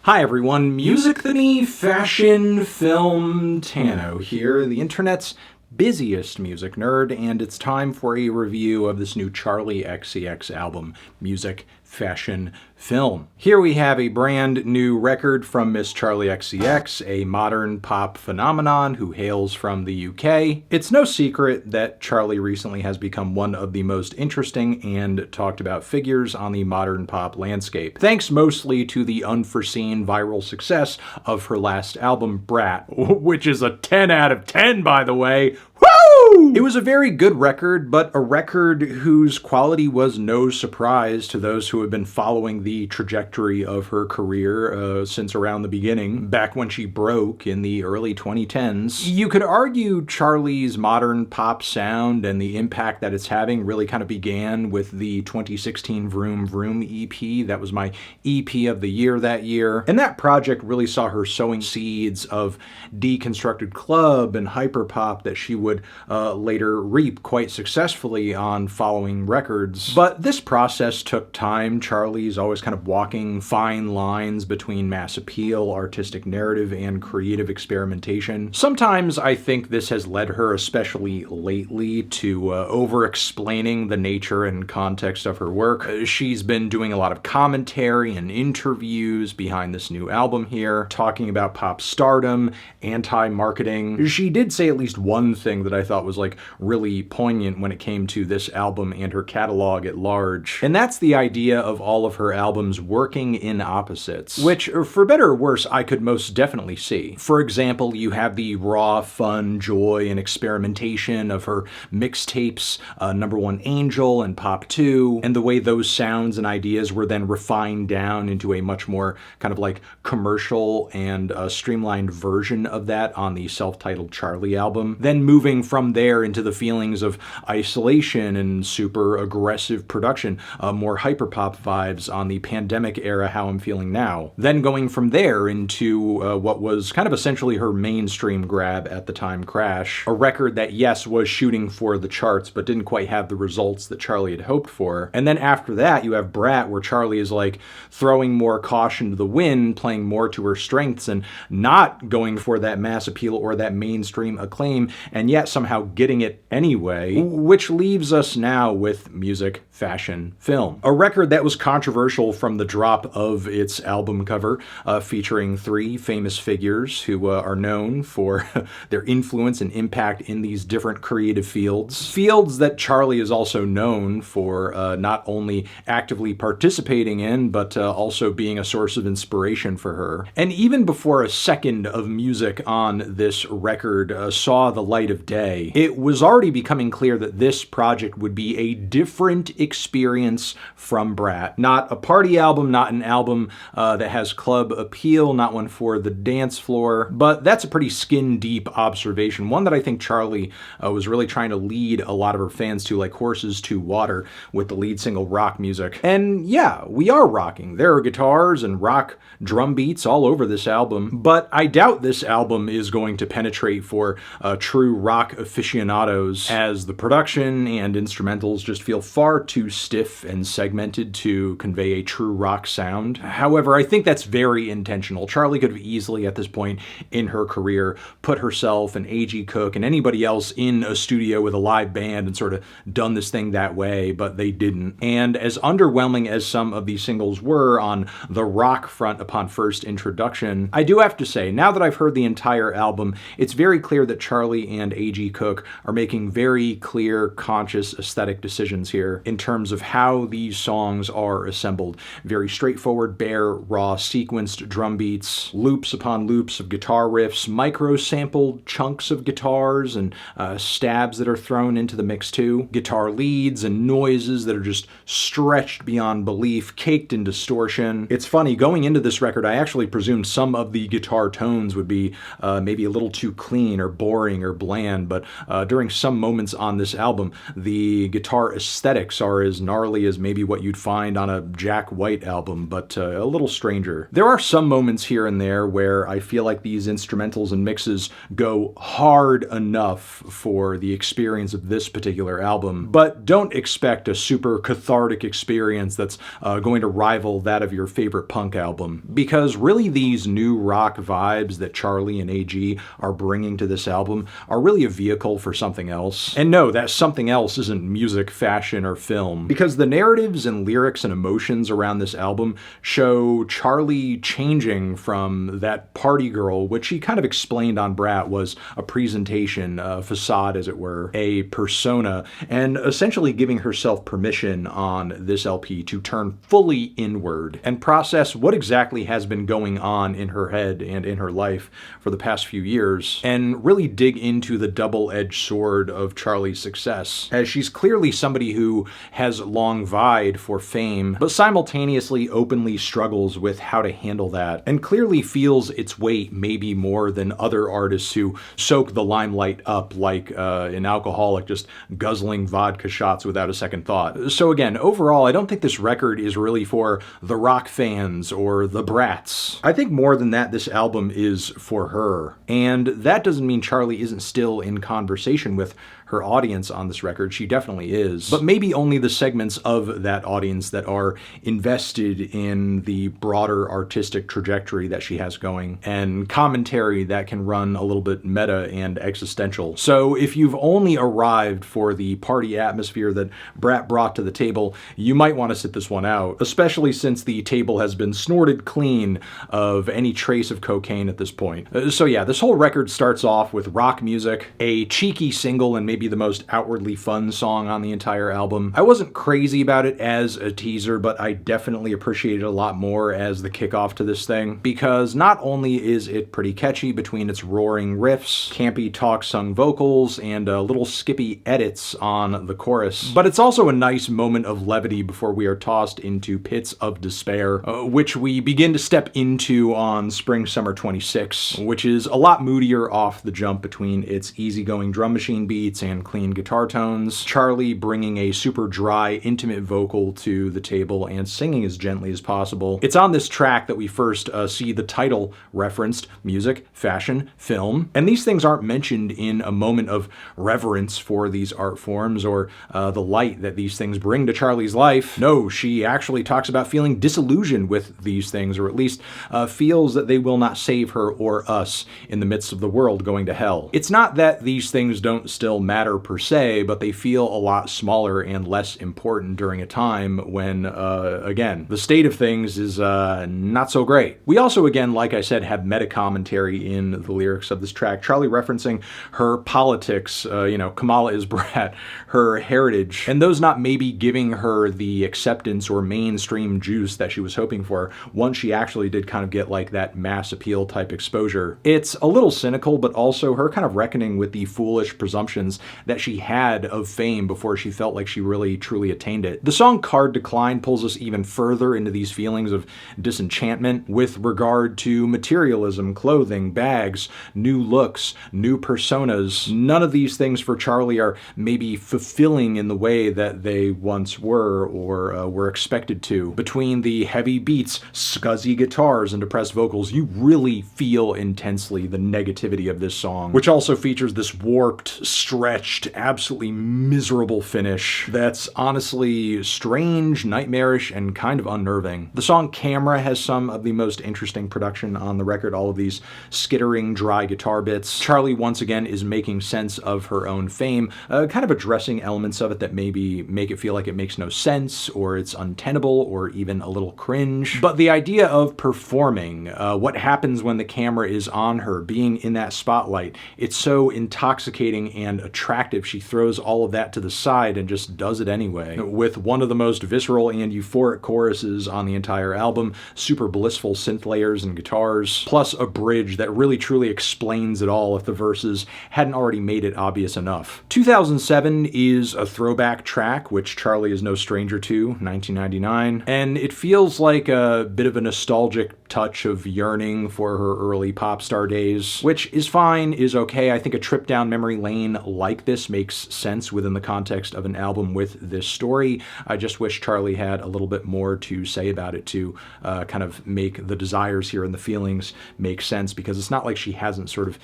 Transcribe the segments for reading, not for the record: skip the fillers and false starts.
Hi everyone, music thingy, fashion, film, Tano here, the internet's busiest music nerd, and it's time for a review of this new Charli xcx album, Music, Fashion, Film. Here we have a brand new record from Miss Charli xcx, a modern pop phenomenon who hails from the UK. It's no secret that Charli recently has become one of the most interesting and talked about figures on the modern pop landscape, thanks mostly to the unforeseen viral success of her last album, Brat, which is a 10 out of 10, by the way. Woo! It was a very good record, but a record whose quality was no surprise to those who have been following the trajectory of her career since around the beginning, back when she broke in the early 2010s. You could argue Charli's modern pop sound and the impact that it's having really kind of began with the 2016 Vroom Vroom EP. That was my EP of the year that year. And that project really saw her sowing seeds of deconstructed club and hyperpop that she would later reap quite successfully on following records. But this process took time. Charli's always kind of walking fine lines between mass appeal, artistic narrative, and creative experimentation. Sometimes I think this has led her, especially lately, to over-explaining the nature and context of her work. She's been doing a lot of commentary and interviews behind this new album here, talking about pop stardom, anti-marketing. She did say at least one thing that I thought was like really poignant when it came to this album and her catalog at large. And that's the idea of all of her albums working in opposites, which, for better or worse, I could most definitely see. For example, you have the raw fun, joy, and experimentation of her mixtapes, Number One Angel and Pop 2, and the way those sounds and ideas were then refined down into a much more kind of like commercial and streamlined version of that on the self-titled Charli album. Then moving from there into the feelings of isolation and super aggressive production, more hyperpop vibes on the pandemic era How I'm Feeling Now. Then going from there into what was kind of essentially her mainstream grab at the time, Crash, a record that, yes, was shooting for the charts but didn't quite have the results that Charli had hoped for. And then after that you have Brat, where Charli is like throwing more caution to the wind, playing more to her strengths and not going for that mass appeal or that mainstream acclaim, and yet somehow getting it anyway, which leaves us now with Music, Fashion, Film. A record that was controversial from the drop of its album cover, featuring three famous figures who are known for their influence and impact in these different creative fields. Fields that Charli is also known for not only actively participating in, but also being a source of inspiration for her. And even before a second of music on this record saw the light of day, it was already becoming clear that this project would be a different experience from Brat. Not a party album, not an album that has club appeal, not one for the dance floor, but that's a pretty skin-deep observation, one that I think Charli was really trying to lead a lot of her fans to, like horses to water, with the lead single Rock Music. And yeah, we are rocking. There are guitars and rock drum beats all over this album, but I doubt this album is going to penetrate for true rock aficionados, as the production and instrumentals just feel far too stiff and segmented to convey a true rock sound. However, I think that's very intentional. Charli could have easily, at this point in her career, put herself and A.G. Cook and anybody else in a studio with a live band and sort of done this thing that way, but they didn't. And as underwhelming as some of these singles were on the rock front upon first introduction, I do have to say, now that I've heard the entire album, it's very clear that Charli and A.G. Cook are making very clear, conscious aesthetic decisions here in terms of how these songs are assembled. Very straightforward, bare, raw, sequenced drum beats, loops upon loops of guitar riffs, micro-sampled chunks of guitars and stabs that are thrown into the mix too, guitar leads and noises that are just stretched beyond belief, caked in distortion. It's funny, going into this record, I actually presumed some of the guitar tones would be maybe a little too clean or boring or bland, but during some moments on this album, the guitar aesthetics are as gnarly as maybe what you'd find on a Jack White album, but a little stranger. There are some moments here and there where I feel like these instrumentals and mixes go hard enough for the experience of this particular album, but don't expect a super cathartic experience that's going to rival that of your favorite punk album. Because really these new rock vibes that Charli and AG are bringing to this album are really a vehicle for something else. And no, that something else isn't music, fashion, or film. Because the narratives and lyrics and emotions around this album show Charli changing from that party girl, which she kind of explained on Brat was a presentation, a facade as it were, a persona, and essentially giving herself permission on this LP to turn fully inward and process what exactly has been going on in her head and in her life for the past few years, and really dig into the double-edged sword of Charli's success, as she's clearly somebody who has long vied for fame, but simultaneously openly struggles with how to handle that, and clearly feels its weight maybe more than other artists who soak the limelight up like an alcoholic just guzzling vodka shots without a second thought. So again, overall, I don't think this record is really for the rock fans or the brats. I think more than that, this album is for her. And that doesn't mean Charli isn't still in conversation with her audience on this record. She definitely is. But maybe only the segments of that audience that are invested in the broader artistic trajectory that she has going, and commentary that can run a little bit meta and existential. So if you've only arrived for the party atmosphere that Brat brought to the table, you might want to sit this one out, especially since the table has been snorted clean of any trace of cocaine at this point. So yeah, this whole record starts off with rock music, a cheeky single, and maybe the most outwardly fun song on the entire album. I wasn't crazy about it as a teaser, but I definitely appreciate it a lot more as the kickoff to this thing, because not only is it pretty catchy between its roaring riffs, campy talk-sung vocals, and little skippy edits on the chorus, but it's also a nice moment of levity before we are tossed into pits of despair, which we begin to step into on Spring Summer 26, which is a lot moodier off the jump between its easygoing drum machine beats and clean guitar tones, Charli bringing a super dry, intimate vocal to the table and singing as gently as possible. It's on this track that we first see the title referenced, music, fashion, film, and these things aren't mentioned in a moment of reverence for these art forms or the light that these things bring to Charli's life. No, she actually talks about feeling disillusioned with these things, or at least feels that they will not save her or us in the midst of the world going to hell. It's not that these things don't still matter per se, but they feel a lot smaller and less important during a time when, again, the state of things is not so great. We also, again, like I said, have meta commentary in the lyrics of this track. Charli referencing her politics, Kamala is Brat, her heritage, and those not maybe giving her the acceptance or mainstream juice that she was hoping for once she actually did kind of get like that mass appeal type exposure. It's a little cynical, but also her kind of reckoning with the foolish presumptions that she had of fame before she felt like she really truly attained it. The song Card Decline pulls us even further into these feelings of disenchantment with regard to materialism, clothing, bags, new looks, new personas. None of these things for Charli are maybe fulfilling in the way that they once were or were expected to. Between the heavy beats, scuzzy guitars, and depressed vocals, you really feel intensely the negativity of this song, which also features this warped, stretched, absolutely miserable finish that's honestly strange, nightmarish, and kind of unnerving. The song Camera has some of the most interesting production on the record, all of these skittering, dry guitar bits. Charli once again is making sense of her own fame, kind of addressing elements of it that maybe make it feel like it makes no sense, or it's untenable, or even a little cringe. But the idea of performing, what happens when the camera is on her, being in that spotlight, it's so intoxicating and attractive. She throws all of that to the side and just does it anyway, with one of the most visceral and euphoric choruses on the entire album, super blissful synth layers and guitars, plus a bridge that really truly explains it all if the verses hadn't already made it obvious enough. 2007 is a throwback track, which Charli is no stranger to, 1999, and it feels like a bit of a nostalgic touch of yearning for her early pop star days, which is fine, is okay. I think a trip down memory lane like like this makes sense within the context of an album with this story. I just wish Charli had a little bit more to say about it to kind of make the desires here and the feelings make sense, because it's not like she hasn't sort of,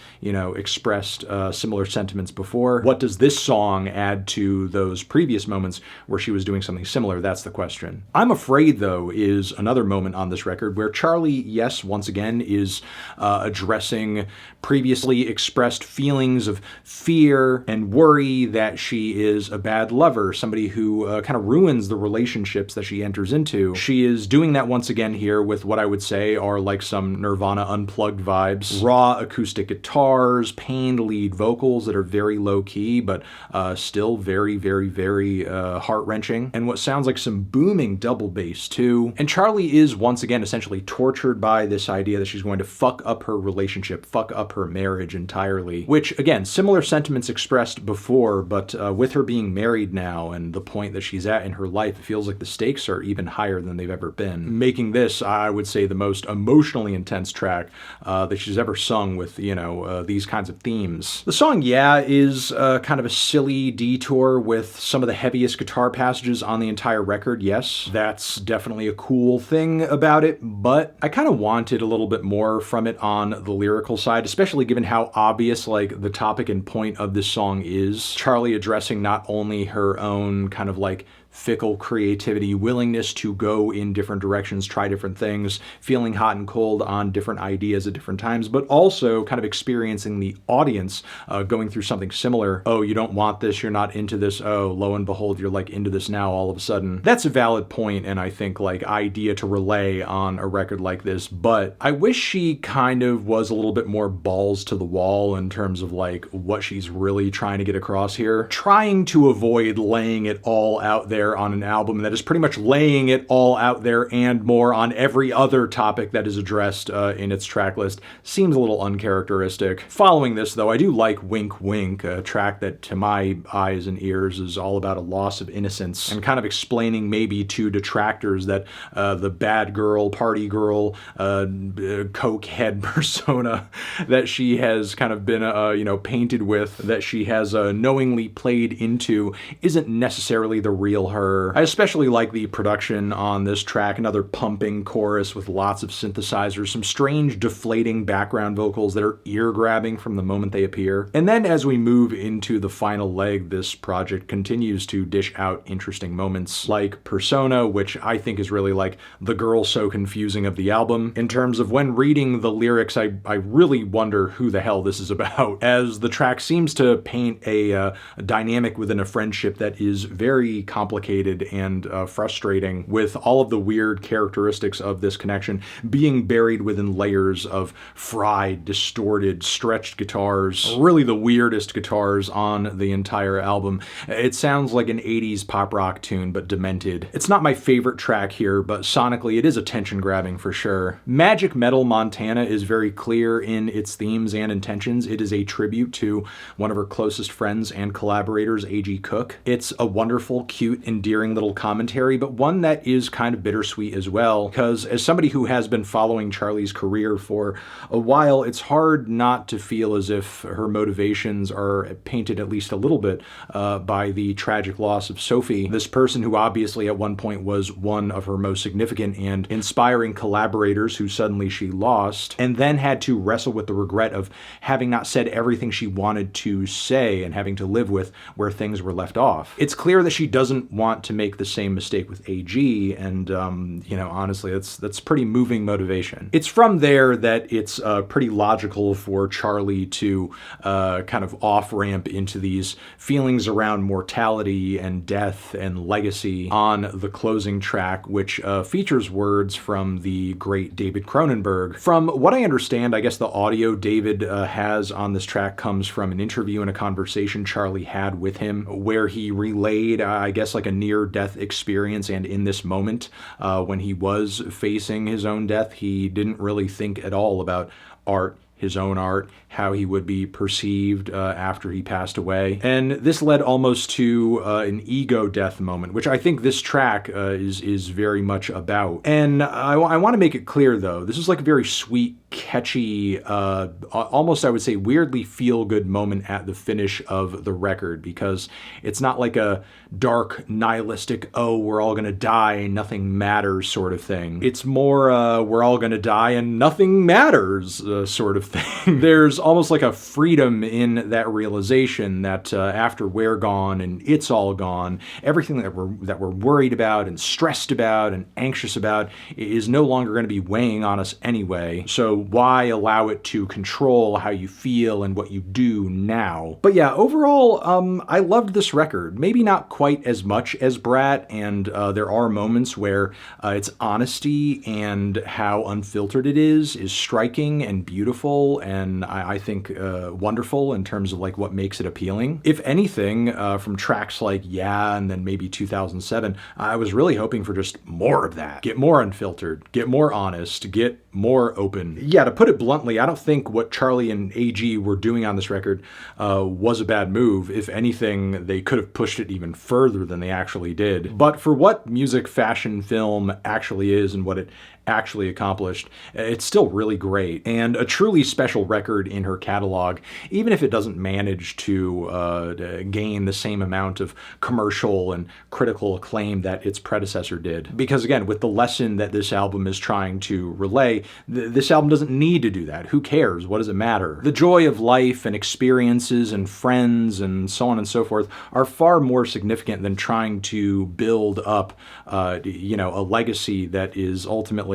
expressed similar sentiments before. What does this song add to those previous moments where she was doing something similar? That's the question. I'm Afraid, though, is another moment on this record where Charli, yes, once again, is addressing previously expressed feelings of fear and worry that she is a bad lover, somebody who kind of ruins the relationships that she enters into. She is doing that once again here with what I would say are like some Nirvana Unplugged vibes. Raw acoustic guitars, pained lead vocals that are very low-key, but still very, very, very heart-wrenching. And what sounds like some booming double bass, too. And Charli is, once again, essentially tortured by this idea that she's going to fuck up her relationship, fuck up her marriage entirely. Which, again, similar sentiments expressed before, but with her being married now and the point that she's at in her life, it feels like the stakes are even higher than they've ever been. Making this, I would say, the most emotionally intense track that she's ever sung with, these kinds of themes. The song, yeah, is kind of a silly detour with some of the heaviest guitar passages on the entire record, yes. That's definitely a cool thing about it, but I kind of wanted a little bit more from it on the lyrical side, especially given how obvious, like, the topic and point of this song is. Charli addressing not only her own kind of, like, fickle creativity, willingness to go in different directions, try different things, feeling hot and cold on different ideas at different times, but also kind of experiencing the audience going through something similar. Oh, you don't want this, you're not into this. Oh, lo and behold, you're like into this now all of a sudden. That's a valid point, and I think like idea to relay on a record like this, but I wish she kind of was a little bit more balls to the wall in terms of like what she's really trying to get across here. Trying to avoid laying it all out there on an album that is pretty much laying it all out there and more on every other topic that is addressed in its track list seems a little uncharacteristic. Following this, though, I do like Wink Wink, a track that to my eyes and ears is all about a loss of innocence and kind of explaining maybe to detractors that the bad girl, party girl, cokehead persona that she has kind of been, painted with, that she has knowingly played into, isn't necessarily the real her. I especially like the production on this track, another pumping chorus with lots of synthesizers, some strange deflating background vocals that are ear-grabbing from the moment they appear. And then as we move into the final leg, this project continues to dish out interesting moments like Persona, which I think is really like the girl so confusing of the album. In terms of when reading the lyrics, I really wonder who the hell this is about, as the track seems to paint a dynamic within a friendship that is very complicated and frustrating, with all of the weird characteristics of this connection being buried within layers of fried, distorted, stretched guitars, really the weirdest guitars on the entire album. It sounds like an 80s pop rock tune, but demented. It's not my favorite track here, but sonically it is attention-grabbing for sure. Magic Metal Montana is very clear in its themes and intentions. It is a tribute to one of her closest friends and collaborators, A.G. Cook. It's a wonderful, cute, endearing little commentary, but one that is kind of bittersweet as well, because as somebody who has been following Charli's career for a while, it's hard not to feel as if her motivations are painted at least a little bit by the tragic loss of Sophie, this person who obviously at one point was one of her most significant and inspiring collaborators who suddenly she lost, and then had to wrestle with the regret of having not said everything she wanted to say and having to live with where things were left off. It's clear that she doesn't want to make the same mistake with AG, and honestly, that's pretty moving motivation. It's from there that it's pretty logical for Charli to kind of off-ramp into these feelings around mortality and death and legacy on the closing track, which features words from the great David Cronenberg. From what I understand, I guess the audio David has on this track comes from an interview and a conversation Charli had with him, where he relayed, I guess, like a near-death experience, and in this moment, when he was facing his own death, he didn't really think at all about art, his own art, how he would be perceived after he passed away. And this led almost to an ego death moment, which I think this track is very much about. And I want to make it clear, though, this is like a very sweet, catchy, almost I would say weirdly feel-good moment at the finish of the record, because it's not like a dark, nihilistic, oh, we're all gonna die, nothing matters sort of thing. It's more, we're all gonna die and nothing matters sort of thing. There's almost like a freedom in that realization that after we're gone and it's all gone, everything that we're worried about and stressed about and anxious about is no longer gonna be weighing on us anyway. So why allow it to control how you feel and what you do now? But yeah, overall, I loved this record. Maybe not quite as much as Brat, and there are moments where its honesty and how unfiltered it is striking and beautiful, and I think wonderful in terms of like what makes it appealing. If anything, from tracks like Yeah and then maybe 2007, I was really hoping for just more of that. Get more unfiltered, get more honest, get more open. Yeah, to put it bluntly, I don't think what Charli and AG were doing on this record was a bad move. If anything, they could have pushed it even further than they actually did. But for what music, fashion, film actually is and what it actually accomplished, it's still really great and a truly special record in her catalog, even if it doesn't manage to gain the same amount of commercial and critical acclaim that its predecessor did. Because again, with the lesson that this album is trying to relay, this album doesn't need to do that. Who cares? What does it matter? The joy of life and experiences and friends and so on and so forth are far more significant than trying to build up, a legacy that is ultimately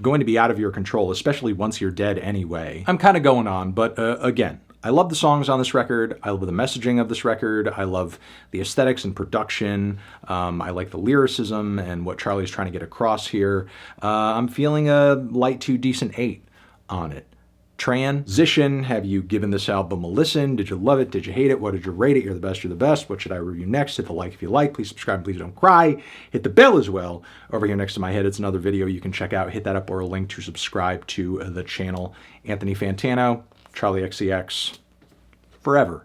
going to be out of your control, especially once you're dead anyway. I'm kind of going on, but again, I love the songs on this record. I love the messaging of this record. I love the aesthetics and production. I like the lyricism and what Charli's trying to get across here. I'm feeling a light to decent 8 on it. Transition, have you given this album a listen? Did you love it? Did you hate it? What did you rate it? You're the best, you're the best. What should I review next? Hit the like if you like. Please subscribe, please don't cry. Hit the bell as well. Over here next to my head, it's another video you can check out. Hit that up or a link to subscribe to the channel. Anthony Fantano, Charli xcx, forever.